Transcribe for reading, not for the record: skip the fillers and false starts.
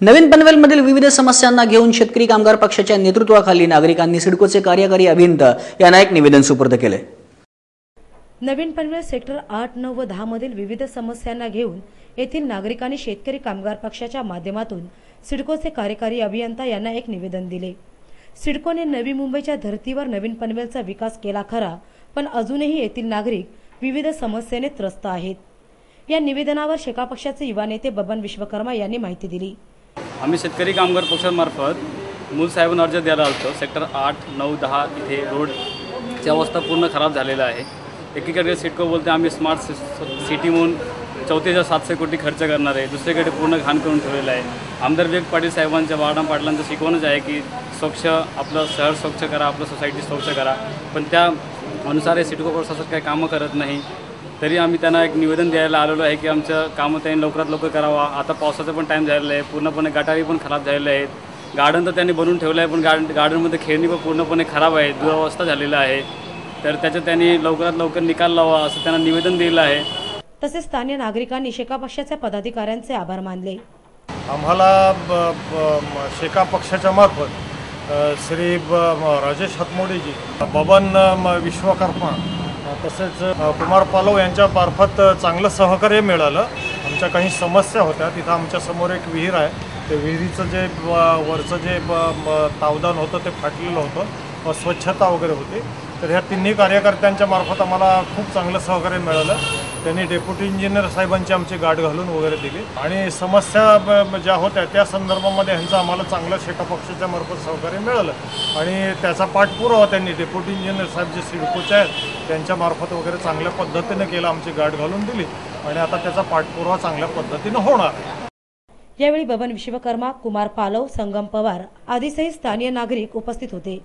नवीन पनवेलमधील विविध समस्यांना घेऊन शेतकरी कामगार पक्षाच्या नेतृत्वाखाली नागरिकांनी सिडकोचे कार्यकारी अभियंता यांना एक निवेदन सुपूर्द केले। नवीन पनवेल सेक्टर 8, 9 व 10 मधील विविध समस्यांना घेऊन येथील नागरिकांनी शेतकरी कामगार पक्षाच्या माध्यमातून सिडकोचे कार्यकारी अभियंता यांना एक निवेदन दिले। सिडकोने नवी मुंबईच्या धर्तीवर नवीन पनवेलचा विकास केला खरा, पण अजूनही येथील नागरिक विविध समस्येने त्रस्त आहेत। या निवेदनावर शेका पक्षाचे युवा नेते बबन विश्वकर्मा यांनी माहिती दिली। आम्ही शेतकरी कामगार पक्षामार्फत मूल साहेबांना अर्ज द्यायला आलो। सेक्टर 8, 9, 10 इथे रोडची अवस्था पूर्ण खराब झालेला आहे। एकीकडे सिडको बोलते आम्ही स्मार्ट सिटी म्हणून 34,700 कोटी खर्च करणार आहे, दुसरीकडे पूर्ण घाण करून ठेवलेलं आहे। आमदार विवेक पाटील साहेबांच्या वार्डाम पाटलांचं शिकवणच आहे की स्वच्छ आपलं शहर स्वच्छ करा, आपलं सोसायटी स्वच्छ करा, पण त्या अनुसार हे सिडको प्रशासन काही कामं करत नाही। तरी आम्ही त्यांना एक निवेदन द्यायला आलेलो आहे की आमचं कामं त्यांनी लवकरात लवकर करावा। आता पावसाचा पण टाईम झालेला आहे, पूर्णपणे गटारी पण खराब झालेले आहेत। गार्डन तर त्यांनी बनवून ठेवलं आहे, पण गार्डनमध्ये खेळणी पण पूर्णपणे खराब आहे, दुरावस्था झालेला आहे। तर त्याचं त्यांनी लवकरात लवकर निकाल लावा असं त्यांना निवेदन दिलं आहे। तसेच स्थानिक नागरिकांनी शेका पक्षाच्या पदाधिकाऱ्यांचे आभार मानले। आम्हाला शेका पक्षाच्या मार्फत श्री राजेश हातमोडेजी, बबन विश्वकर्मा तसेच कुमार पालव यांच्या मार्फत चांगलं सहकार्य मिळालं। आमच्या काही समस्या होत्या, तिथं आमच्या समोर एक विहीर आहे, ते विहिरीचं जे वरचं जे तावदान होतं ते फाटलेलं होतं, अस्वच्छता वगैरे होती। तर ह्या तिन्ही कार्यकर्त्यांच्या मार्फत आम्हाला खूप चांगलं सहकार्य मिळालं। त्यांनी डेप्युटी इंजिनियर साहेबांची आमची गाठ घालून वगैरे दिली आणि समस्या ज्या होत्या त्या संदर्भामध्ये ह्यांचं आम्हाला चांगलं शेका पक्षाच्या मार्फत सहकार्य मिळालं आणि त्याचा पाठपुरावा त्यांनी डेप्युटी इंजिनियर साहेब जे सिडकोचे आहेत त्यांच्या मार्फत वगैरे चांगल्या पद्धतीने केला, आमची गाठ घालून दिली आणि आता त्याचा पाठपुरावा चांगल्या पद्धतीने होणार। यावेळी बबन विश्वकर्मा, कुमार पालव, संगम पवार आदी सहित स्थानिक नागरिक उपस्थित होते।